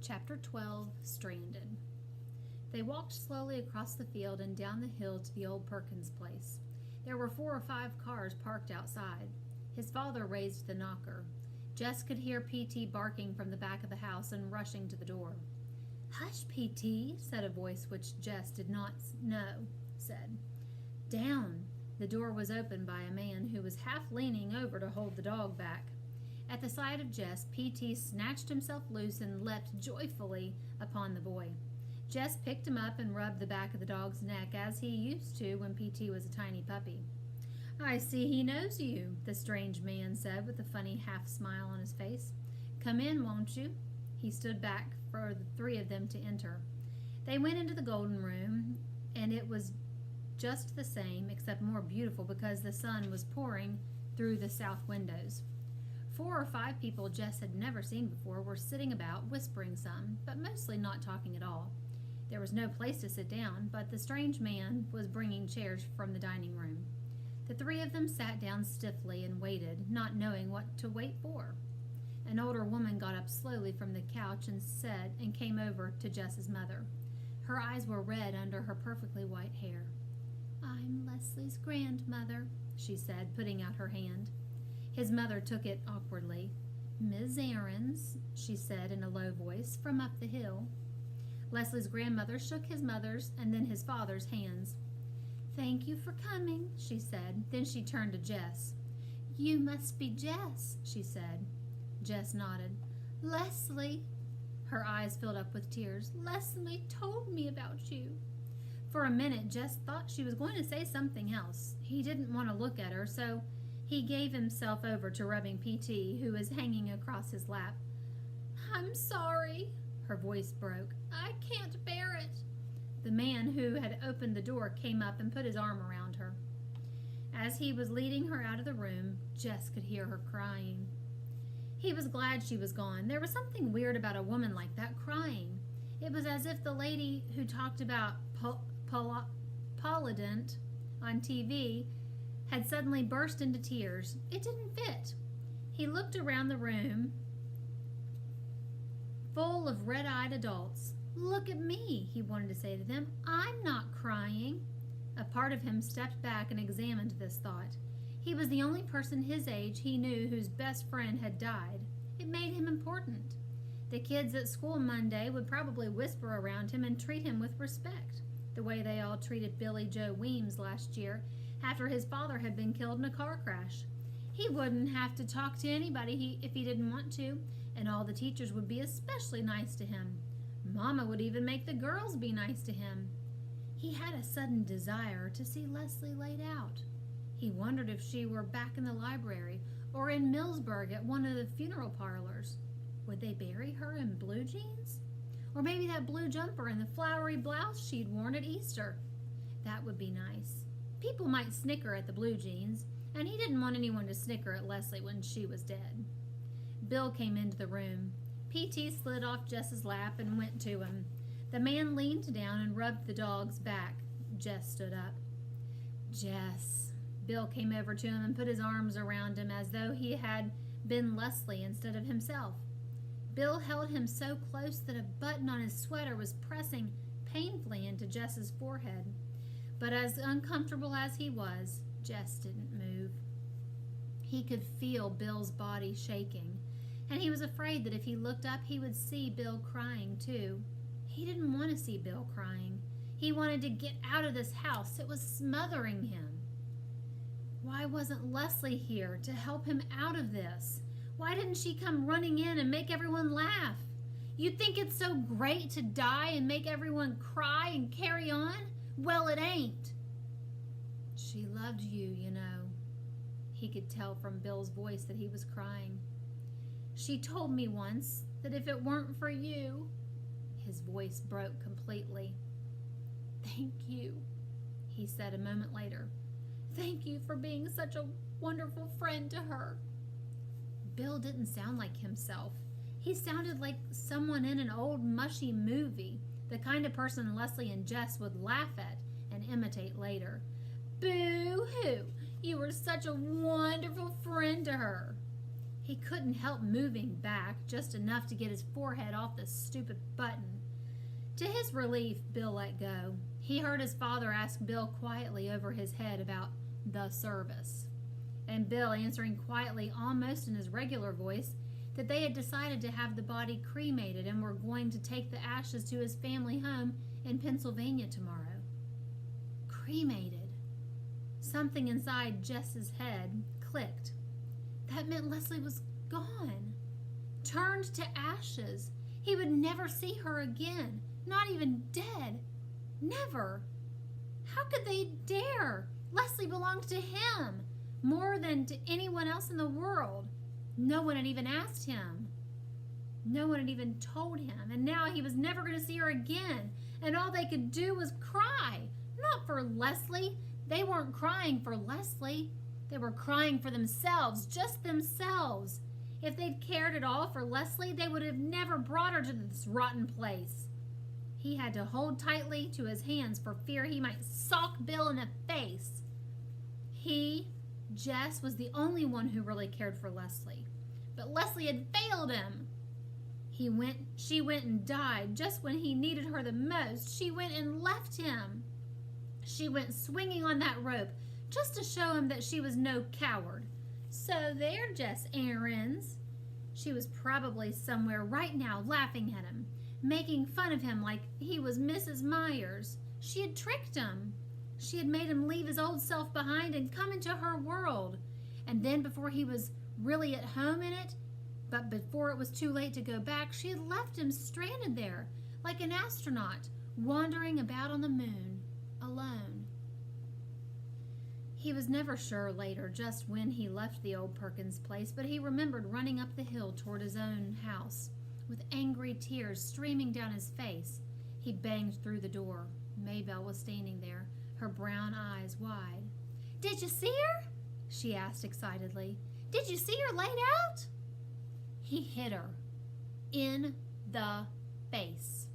Chapter 12, Stranded. They walked slowly across the field and down the hill to the old Perkins place. There were 4 or 5 cars parked outside. His father raised the knocker. Jess could hear P.T. barking from the back of the house and rushing to the door. "Hush, P.T.," said a voice which Jess did not know said. "Down." The door was opened by a man who was half leaning over to hold the dog back. At the sight of Jess, P.T. snatched himself loose and leapt joyfully upon the boy. Jess picked him up and rubbed the back of the dog's neck as he used to when P.T. was a tiny puppy. "I see he knows you," the strange man said with a funny half-smile on his face. "Come in, won't you?" He stood back for the 3 of them to enter. They went into the golden room, and it was just the same, except more beautiful because the sun was pouring through the south windows. 4 or 5 people Jess had never seen before were sitting about, whispering some, but mostly not talking at all. There was no place to sit down, but the strange man was bringing chairs from the dining room. The 3 of them sat down stiffly and waited, not knowing what to wait for. An older woman got up slowly from the couch and came over to Jess's mother. Her eyes were red under her perfectly white hair. "I'm Leslie's grandmother," she said, putting out her hand. His mother took it awkwardly. "Miss Aarons," she said in a low voice, "from up the hill." Leslie's grandmother shook his mother's and then his father's hands. "Thank you for coming," she said. Then she turned to Jess. "You must be Jess," she said. Jess nodded. "Leslie." Her eyes filled up with tears. "Leslie told me about you." For a minute, Jess thought she was going to say something else. He didn't want to look at her, so he gave himself over to rubbing P.T., who was hanging across his lap. "I'm sorry." Her voice broke. "I can't bear it." The man who had opened the door came up and put his arm around her. As he was leading her out of the room, Jess could hear her crying. He was glad she was gone. There was something weird about a woman like that crying. It was as if the lady who talked about Polydent on TV had suddenly burst into tears. It didn't fit. He looked around the room full of red-eyed adults. "Look at me," he wanted to say to them. "I'm not crying." A part of him stepped back and examined this thought. He was the only person his age he knew whose best friend had died. It made him important. The kids at school Monday would probably whisper around him and treat him with respect, the way they all treated Billy Joe Weems last year after his father had been killed in a car crash. He wouldn't have to talk to anybody if he didn't want to, and all the teachers would be especially nice to him. Mama would even make the girls be nice to him. He had a sudden desire to see Leslie laid out. He wondered if she were back in the library or in Millsburg at one of the funeral parlors. Would they bury her in blue jeans? Or maybe that blue jumper and the flowery blouse she'd worn at Easter. That would be nice. People might snicker at the blue jeans, and he didn't want anyone to snicker at Leslie when she was dead. Bill came into the room. P.T. slid off Jess's lap and went to him. The man leaned down and rubbed the dog's back. Jess stood up. "Jess." Bill came over to him and put his arms around him as though he had been Leslie instead of himself. Bill held him so close that a button on his sweater was pressing painfully into Jess's forehead. But as uncomfortable as he was, Jess didn't move. He could feel Bill's body shaking, and he was afraid that if he looked up, he would see Bill crying too. He didn't want to see Bill crying. He wanted to get out of this house. It was smothering him. Why wasn't Leslie here to help him out of this? Why didn't she come running in and make everyone laugh? You think it's so great to die and make everyone cry and carry on? Well, it ain't. She loved you, you know. He could tell from Bill's voice that he was crying. She told me once that if it weren't for you... His voice broke completely. "Thank you," he said a moment later. "Thank you for being such a wonderful friend to her." Bill didn't sound like himself. He sounded like someone in an old mushy movie, the kind of person Leslie and Jess would laugh at and imitate later. "Boo-hoo! You were such a wonderful friend to her." He couldn't help moving back just enough to get his forehead off the stupid button. To his relief, Bill let go. He heard his father ask Bill quietly over his head about the service, and Bill answering quietly, almost in his regular voice, that they had decided to have the body cremated and were going to take the ashes to his family home in Pennsylvania tomorrow. Cremated. Something inside Jess's head clicked. That meant Leslie was gone, turned to ashes. He would never see her again, not even dead. Never. How could they dare? Leslie belonged to him more than to anyone else in the world. No one had even asked him. No one had even told him. And now he was never going to see her again. And all they could do was cry. Not for Leslie. They weren't crying for Leslie. They were crying for themselves, just themselves. If they'd cared at all for Leslie, they would have never brought her to this rotten place. He had to hold tightly to his hands for fear he might sock Bill in the face. Jess, was the only one who really cared for Leslie. But Leslie had failed him. She went and died just when he needed her the most. She went and left him. She went swinging on that rope just to show him that she was no coward. So there, Jess Aarons. She was probably somewhere right now laughing at him, making fun of him like he was Mrs. Myers. She had tricked him. She had made him leave his old self behind and come into her world. And then before he was really at home in it, but before it was too late to go back, she had left him stranded there like an astronaut, wandering about on the moon, alone. He was never sure later just when he left the old Perkins place, but he remembered running up the hill toward his own house with angry tears streaming down his face. He banged through the door. Maybelle was standing there, her brown eyes wide. "Did you see her?" she asked excitedly. "Did you see her laid out?" He hit her in the face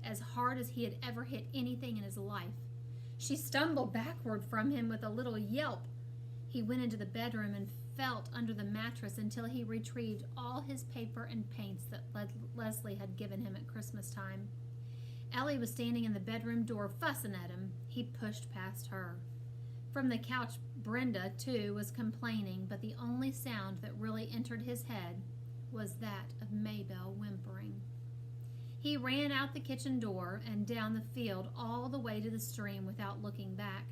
as hard as he had ever hit anything in his life. She stumbled backward from him with a little yelp. He went into the bedroom and felt under the mattress until he retrieved all his paper and paints that Leslie had given him at Christmas time. Ellie was standing in the bedroom door fussing at him. He pushed past her. From the couch, Brenda, too, was complaining, but the only sound that really entered his head was that of Maybelle whimpering. He ran out the kitchen door and down the field all the way to the stream without looking back.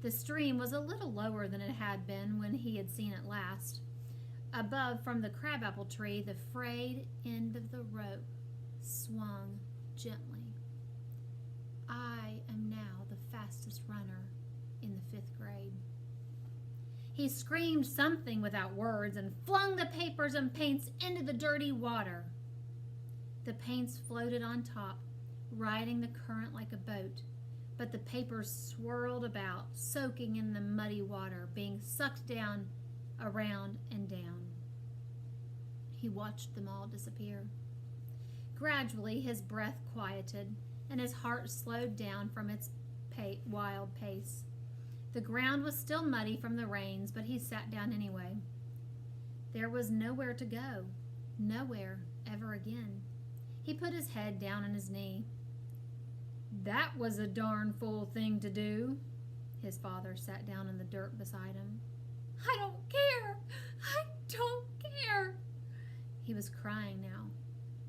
The stream was a little lower than it had been when he had seen it last. Above, from the crabapple tree, the frayed end of the rope swung gently. I am now the fastest runner in the 5th grade. He screamed something without words and flung the papers and paints into the dirty water. The paints floated on top, riding the current like a boat, but the papers swirled about, soaking in the muddy water, being sucked down, around, and down. He watched them all disappear. Gradually, his breath quieted, and his heart slowed down from its wild pace. The ground was still muddy from the rains, but he sat down anyway. There was nowhere to go, nowhere ever again. He put his head down on his knee. "That was a darn fool thing to do." His father sat down in the dirt beside him. "I don't care. I don't care." He was crying now,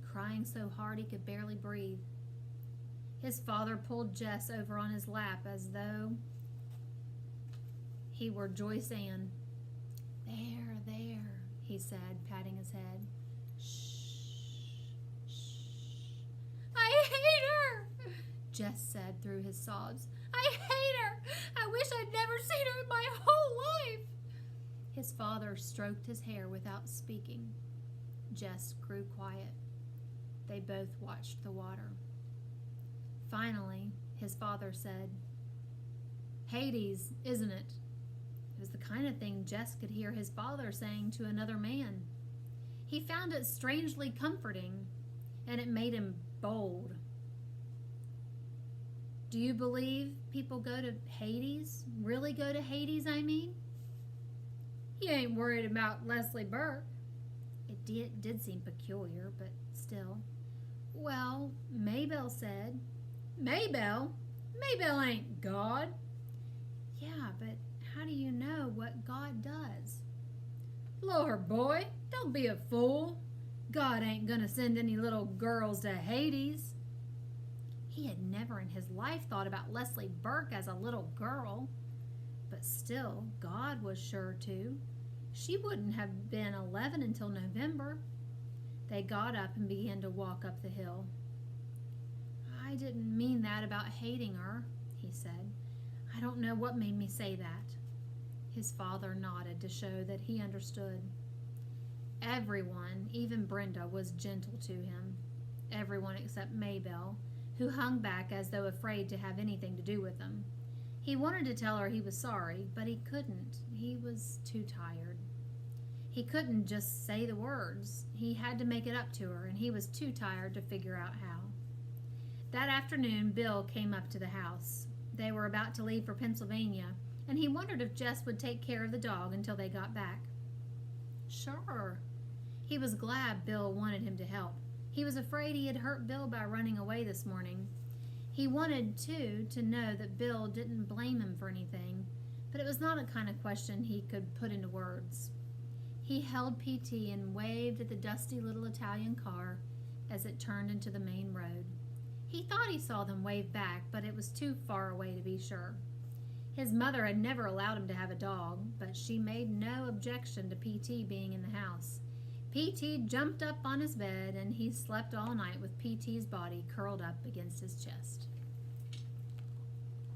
crying so hard he could barely breathe. His father pulled Jess over on his lap as though he were Joyce Ann. There, he said, patting his head. "I hate her," Jess said through his sobs. "I hate her. I wish I'd never seen her in my whole life." His father stroked his hair without speaking. Jess grew quiet. They both watched the water. Finally, his father said, "Hades, isn't it?" It was the kind of thing Jess could hear his father saying to another man. He found it strangely comforting, and it made him bold. "Do you believe people go to Hades? Really go to Hades, I mean?" "You ain't worried about Leslie Burke?" It did seem peculiar, but still. Well, Maybelle said. Maybelle? Maybelle ain't God. Yeah, but how do you know what God does? Lord, boy, don't be a fool. God ain't gonna send any little girls to Hades. He had never in his life thought about Leslie Burke as a little girl. But still, God was sure to. She wouldn't have been 11 until November. They got up and began to walk up the hill. I didn't mean that about hating her, he said. I don't know what made me say that. His father nodded to show that he understood. Everyone, even Brenda, was gentle to him. Everyone except Maybelle, who hung back as though afraid to have anything to do with them. He wanted to tell her he was sorry, but he couldn't. He was too tired. He couldn't just say the words. He had to make it up to her, and he was too tired to figure out how. That afternoon, Bill came up to the house. They were about to leave for Pennsylvania, and he wondered if Jess would take care of the dog until they got back. Sure. He was glad Bill wanted him to help. He was afraid he had hurt Bill by running away this morning. He wanted, too, to know that Bill didn't blame him for anything, but it was not a kind of question he could put into words. He held PT and waved at the dusty little Italian car as it turned into the main road. He thought he saw them wave back, but it was too far away to be sure. His mother had never allowed him to have a dog, but she made no objection to PT being in the house. PT jumped up on his bed, and he slept all night with PT's body curled up against his chest.